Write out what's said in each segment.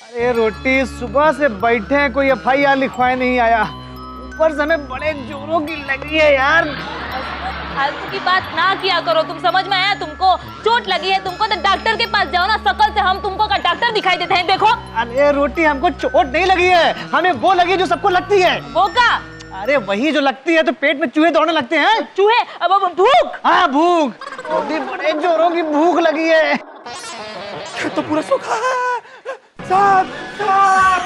अरे रोटी, सुबह से बैठे हैं, कोई FIR लिखवाए नहीं आया, ऊपर से हमें बड़े जोरों की लगी है यार। फालतू की बात ना किया करो, तुम समझ में आया? तुमको चोट लगी है तुमको तो डॉक्टर के पास जाओ ना, शकल से हम तुमको का डॉक्टर दिखाई देते हैं। देखो अरे रोटी, हमको चोट नहीं लगी है, हमें वो लगी है जो सबको लगती है। वो का? अरे वही जो लगती है तो पेट में चूहे दौड़ने लगते हैं। चूहे? अब भूख? हाँ भूख, रोटी बड़े जोरों की भूख लगी है। तो पूरा सूखा है। साहब साहब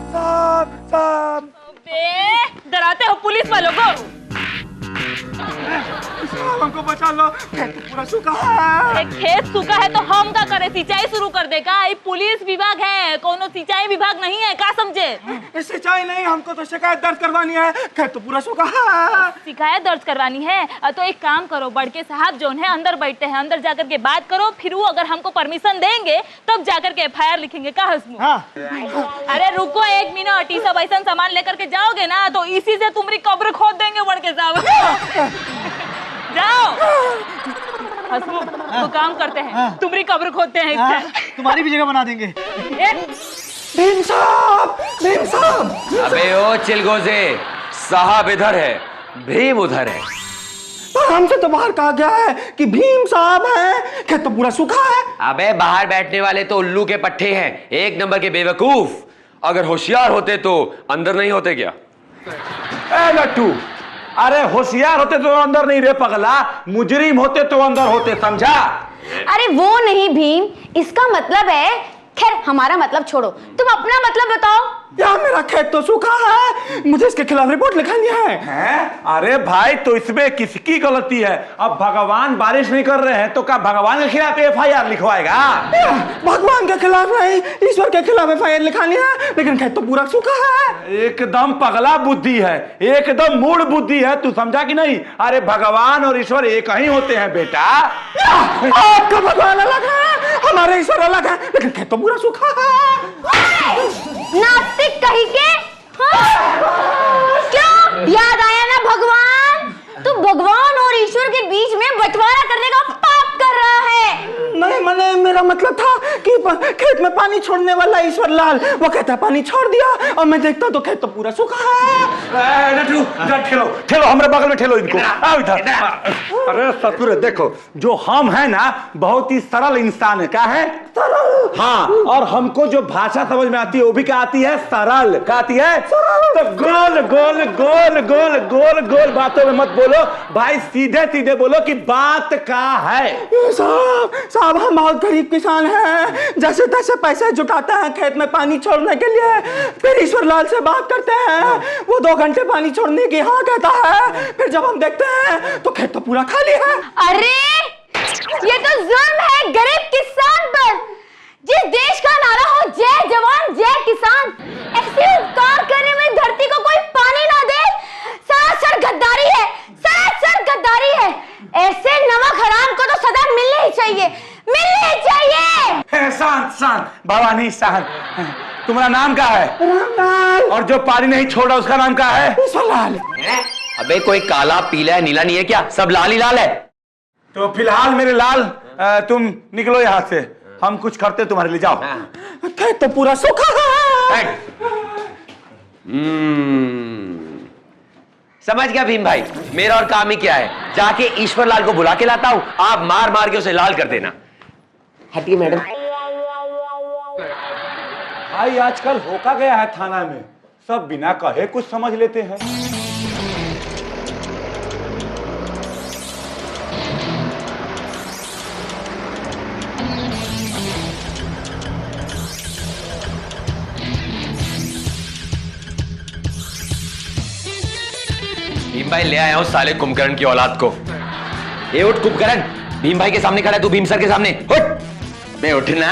साहब साहब, डराते हो पुलिस वालों को? हमको बचा लो, खेत पूरा सूखा है। खेत सूखा है तो हम क्या करे? सिंचाई शुरू कर देगा? ये पुलिस विभाग है, कोनो सिंचाई विभाग नहीं है, क्या समझे? सिंचाई नहीं, हमको तो शिकायत दर्ज करवानी है, खेत तो पूरा सूखा है। शिकायत दर्ज करवानी है तो एक काम करो, बड़के साहब जो है अंदर बैठते हैं, अंदर जाकर के बात करो, फिर वो अगर हमको परमिशन देंगे तब जाकर के FIR लिखेंगे। का हंसमुख? हाँ। अरे रुको 1 मिनट, ये सब ऐसा सामान लेकर के जाओगे ना तो इसी से तुम्हारी कब्र खोद देंगे बड़के साहब। जाओ हंसमुख, वो काम करते हैं, तुम्हारी कब्र खोदते हैं इससे। तुम्हारी भी जगह बना देंगे। भीम साहब, भीम साहब। अबे ओ चिलगोजे, साहब इधर है, भीम उधर है। पर हमसे तो बाहर कहा गया है कि भीम साहब हैं, खेत तो पूरा सूखा है। अबे बाहर बैठने वाले तो उल्लू के पट्टे हैं, 1 नंबर के बेवकूफ। अगर होशियार होते तो अंदर नहीं होते क्या? ए लट्टू, अरे होशियार होते तो अंदर नहीं रे पगला, मुजरिम होते तो अंदर होते, समझा? अरे वो नहीं भीम, इसका मतलब है, खैर हमारा मतलब छोड़ो, तुम अपना मतलब बताओ। यार मेरा खेत तो सूखा है, मुझे इसके खिलाफ रिपोर्ट लिखानी है। हैं? अरे भाई तो इसमें किसकी गलती है? अब भगवान बारिश नहीं कर रहे हैं तो क्या भगवान के खिलाफ FIR लिखवाएगा? भगवान के खिलाफ नहीं, ईश्वर के खिलाफ FIR लिखानी है, लेकिन खेत तो पूरा सूखा है। एकदम पगला बुद्धि है, एकदम मूड बुद्धि है, तू समझा कि नहीं? अरे भगवान और ईश्वर एक ही होते हैं बेटा। आपका भगवान अलग है, हमारे ईश्वर अलग है, लेकिन खेत तो पूरा सूखा है। नास्तिक कही के? हाँ? क्यों? याद आया ना भगवान? तो भगवान और ईश्वर के बीच में बंटवारा करने का पाप कर रहा है। नहीं, मैंने मेरा मतलब था कि खेत में पानी छोड़ने वाला ईश्वर लाल, वो कहता पानी छोड़ दिया और मैं देखता तो खेत तो पूरा सूखा है। ठेलो ठेलो, हमारे बगल में ठेलो इनको। आओ इधर। अरे ससुर देखो, जो हम है ना बहुत ही सरल इंसान है। क्या है? सरल। हाँ, और हमको जो भाषा समझ में आती है वो भी क्या आती है? सरल। क्या आती है? तो गोल गोल गोल गोल गोल गोल बातों में मत बोलो भाई, सीधे सीधे बोलो कि बात का है। साहब हम बहुत गरीब किसान हैं, जैसे तैसे पैसे जुटाते हैं खेत में पानी छोड़ने के लिए, फिर ईश्वर लाल से बात करते हैं, वो 2 घंटे पानी छोड़ने की हाँ कहता है, फिर जब हम देखते हैं तो खेत तो पूरा खाली है। अरे ये तो जुल्म है गरीब किसान पर। जिस देश का नारा हो जय जवान जय किसान, ऐसे उपकार करने में धरती को कोई पानी ना दे, सरासर गद्दारी है, सरासर गद्दारी है। ऐसे नमक हराम को तो सजा मिलनी ही चाहिए, मिलनी चाहिए। शांत शांत भवानी शांत। तुम्हारा नाम क्या है? रामलाल। और जो पानी नहीं छोड़ा उसका नाम क्या है? ईश्वर लाल। अबे कोई काला पीला नीला नहीं है क्या? सब लाल ही लाल है। तो फिलहाल मेरे लाल तुम निकलो यहाँ से, हम कुछ करते तुम्हारे लिए। जाओ। खेत तो पूरा सूखा है। समझ गया भीम भाई, मेरा और काम ही क्या है, जाके ईश्वर लाल को बुला के लाता हूं, आप मार मार के उसे लाल कर देना। हटिए मैडम। भाई आजकल होका गया है थाना में, सब बिना कहे कुछ समझ लेते हैं। भीम भाई ले आया हूं साले कुंभकर्ण की औलाद को। ये उठ कुंभकर्ण, भीम भाई के सामने खड़ा है तू, भीम सर के सामने उठ। बे उठना।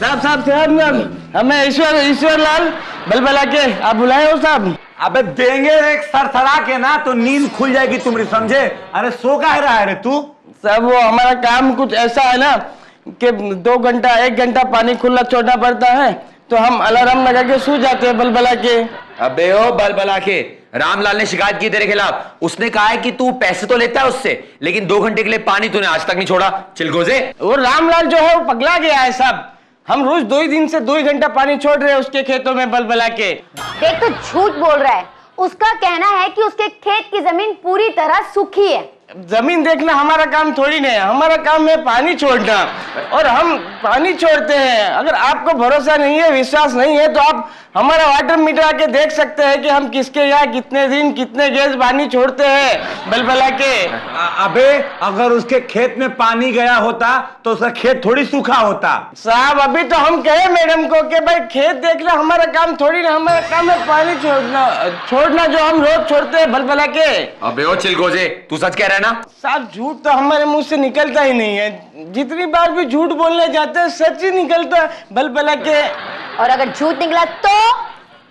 साहब साहब साहब, हमें ईश्वर लाल बलबला के आप बुलाए हो साहब? अबे देंगे एक सरसरा के ना तो नींद खुल जाएगी तुम्हारी, समझे? अरे सो का रहा है रे तू? साहब वो हमारा काम कुछ ऐसा है ना कि 2 घंटा 1 घंटा पानी खुला छोड़ना पड़ता है, तो हम अलार्म लगा के सो जाते हैं बलबला के। अबे ओ बलबला के, रामलाल ने शिकायत की तेरे खिलाफ। उसने कहा है कि तू पैसे तो लेता है उससे, लेकिन 2 घंटे के लिए पानी तूने आज तक नहीं छोड़ा। चिलगोजे, वो रामलाल जो है वो पगला गया है साहब। हम रोज 2 दिन से 2 घंटा पानी छोड़ रहे हैं उसके खेतों में बलबला के। देख तो झूठ बोल रहा है। उसका कहना है कि उसके खेत की जमीन पूरी तरह सूखी है। जमीन देखना हमारा काम थोड़ी नहीं है, हमारा काम है पानी छोड़ना, और हम पानी छोड़ते हैं। अगर आपको भरोसा नहीं है, विश्वास नहीं है, तो आप हमारा वाटर मीटर आके देख सकते हैं कि हम किसके यहाँ कितने दिन कितने गैस पानी छोड़ते हैं बलबला के। अबे अगर उसके खेत में पानी गया होता तो उसका खेत थोड़ी सूखा होता। साहब अभी तो हम कहे मैडम को कि भाई खेत देखना हमारा काम थोड़ी ना, हमारा काम है पानी छोड़ना जो हम रोज छोड़ते हैं बलबला के। अबे ओ चिलगोजे, तू सच कह रहा है ना? साहब झूठ तो हमारे मुंह से निकलता ही नहीं है। जितनी बार भी झूठ बोलने जाते हैं सच ही निकलता है बलबला के। और अगर झूठ निकला तो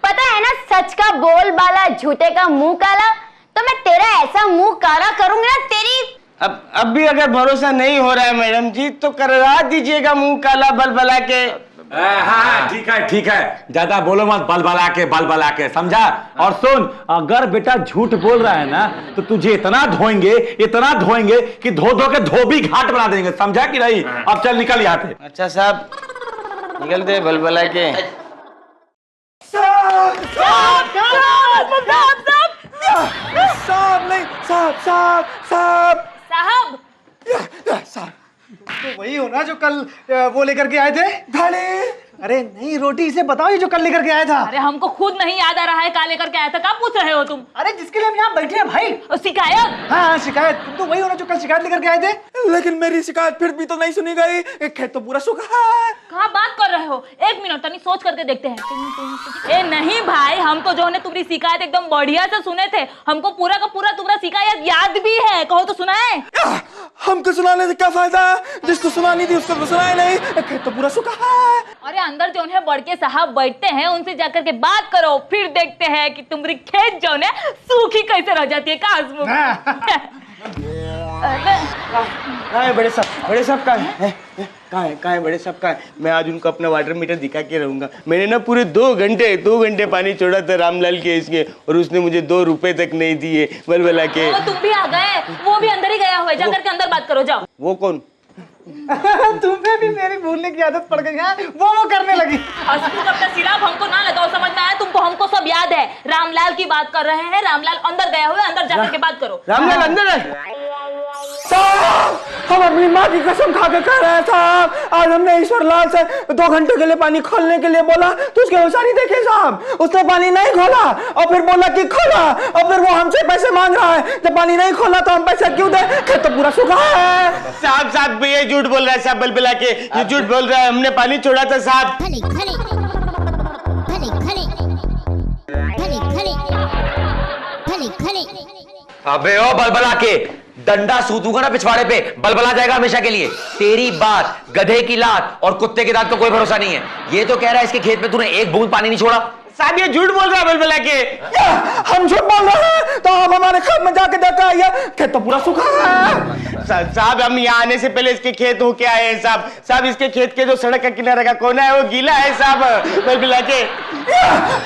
पता है ना, सच का बोल बाला, झूठे का मुंह काला। तो मैं तेरा ऐसा मुंह काला करूंगी ना तेरी। अब भी अगर भरोसा नहीं हो रहा है मैडम जी तो करवा दीजिएगा मुंह काला बलबला के। हाँ ठीक है, ज्यादा बोलो मत, बलबला के, समझा? और सुन, अगर बेटा झूठ बोल रहा है ना तो तुझे इतना धोएंगे कि धो के धोबी घाट बना देंगे, समझा कि नहीं? अब चल निकल यहाँ पे। अच्छा साहब निकल दे बलबला के। साहब तो वही हो ना जो कल वो लेकर के आए थे? अरे नहीं, रोटी इसे बताओ, ये जो कल लेकर के आया था। अरे हमको खुद नहीं याद आ रहा है कहाँ लेकर के आया था। कहाँ पूछ रहे हो तुम? अरे जिसके लिए हम यहाँ बैठे हैं भाई। शिकायत? हाँ शिकायत। तुम तो वही हो ना जो कल शिकायत लेकर के आए थे। लेकिन मेरी शिकायत फिर भी तो नहीं सुनी गई। खेत तो पूरा सूखा है। कहाँ बात कर रहे हो? 1 मिनट तनी सोच करके देखते हैं। ए नहीं भाई, हम तो जो है तुम्हारी शिकायत एकदम बढ़िया से सुने थे। हमको पूरा का पूरा तुम्हारा शिकायत याद भी है। कहो तो सुनाए? हमको सुनाने से क्या फायदा, जिसको सुनानी थी उसको तो सुनाए नहीं। खेत तो पूरा सूखा है। अरे अंदर जो है बड़के साहब बैठते हैं, उनसे जाकर के बात करो, फिर देखते हैं कि तुम्हारी खेत जो है सूखी कैसे रह जाती है। कहाँ बड़े साहब कहाँ है बड़े साहब कहाँ है? मैं आज उनको अपना वाटर मीटर दिखा के रहूंगा। मैंने ना पूरे 2 घंटे पानी छोड़ा था रामलाल के इसके, और उसने मुझे 2 रुपए तक नहीं दिए बलबला के। तुम भी आ गए? वो भी अंदर ही गया हुआ है, जाकर के अंदर बात करो, जाओ। वो कौन? तुम्हें भी मेरी भूलने की आदत पड़ गई है। वो करने लगी। अपना सिलाप हमको ना लगाओ, समझ में आया तुमको? हमको सब याद है। रामलाल की बात कर रहे हैं। रामलाल अंदर गया हुआ है, अंदर जाकर के बात करो। रामलाल अंदर है? साहब हम अपनी माँ की कसम खा के कह रहे हैं साहब, आज हमने ईश्वरलाल से 2 घंटे के लिए पानी खोलने के लिए बोला तो उसके होशियारी देखिए साहब, उसने पानी नहीं खोला और फिर बोला कि खोला, और फिर वो हमसे पैसे मांग रहा है। जब पानी नहीं खोला तो हम पैसे क्यों दें? खेत तो पूरा सूखा है। साहब ये झूठ बोल रहा है साहब बलबला के, ये झूठ बोल रहा है। हमने पानी छोड़ा था साहब। अबे ओ बलबला के, डंडा सूतूंगा ना पिछवाड़े पे, बलबला जाएगा हमेशा के लिए। तेरी बात, गधे की लात और कुत्ते के दांत का कोई भरोसा नहीं है। ये तो कह रहा है इसके खेत में तूने 1 बूंद पानी नहीं छोड़ा। साहब ये झूठ बोल रहा है बलबला के। हम झूठ बोल रहे हैं तो आप हमारे खेत में जाके देखा आइए, खेत तो पूरा सूखा है। साहब हम यहाँ आने से पहले इसके खेत होके आए हैं साहब इसके खेत के जो सड़क का किनारे का कोना है वो गीला है साहब बलबला के।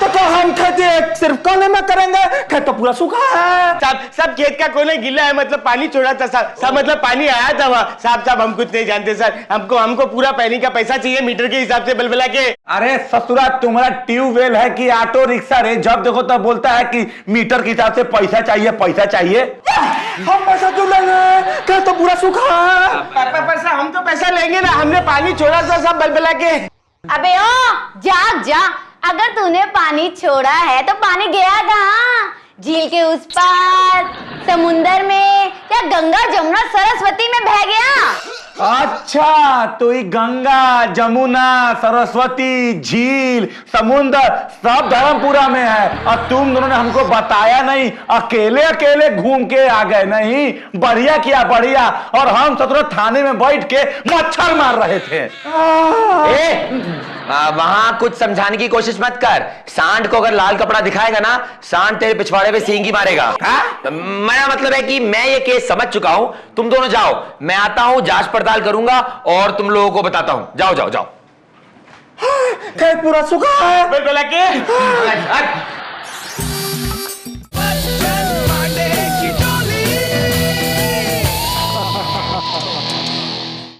तो क्या हम खेती सिर्फ कोने में करेंगे? खेत तो पूरा सूखा है। साहब खेत का कोना गीला है मतलब पानी छोड़ा था साहब मतलब पानी आया था वहाँ। साहब हम कुछ नहीं जानते सर, हमको पूरा पानी का पैसा चाहिए मीटर के हिसाब से बलबला के। अरे ससुरा तुम्हारा ट्यूबवेल है कि ऑटो रिक्शा रे? जब देखो तब बोलता है कि मीटर के हिसाब से पैसा चाहिए। हम पैसा क्यों लेंगे? खेत तो पूरा सूखा है। पैसा हम तो पैसा लेंगे ना, हमने पानी छोड़ा था सब बलबला के। अबे ओ जाग जा, अगर तूने पानी छोड़ा है तो पानी गया कहाँ? झील के उस पार, समुंदर में, या गंगा जमुना सरस्वती में बह गया? अच्छा तो ये गंगा जमुना सरस्वती झील समुंदर सब धर्मपुरा में है और तुम दोनों ने हमको बताया नहीं, अकेले घूम के आ गए। नहीं बढ़िया किया बढ़िया। और हम सत्रह थाने में बैठ के मच्छर मार रहे थे। वहां कुछ समझाने की कोशिश मत कर। सांड को अगर लाल कपड़ा दिखाएगा ना, सांड तेरे पिछवाड़े पे सींगी मारेगा। मेरा मतलब है कि मैं ये केस समझ चुका हूं। तुम दोनों जाओ, मैं आता हूं, जांच पड़ताल करूंगा और तुम लोगों को बताता हूं। जाओ। खेत पूरा सूखा है। बलबला के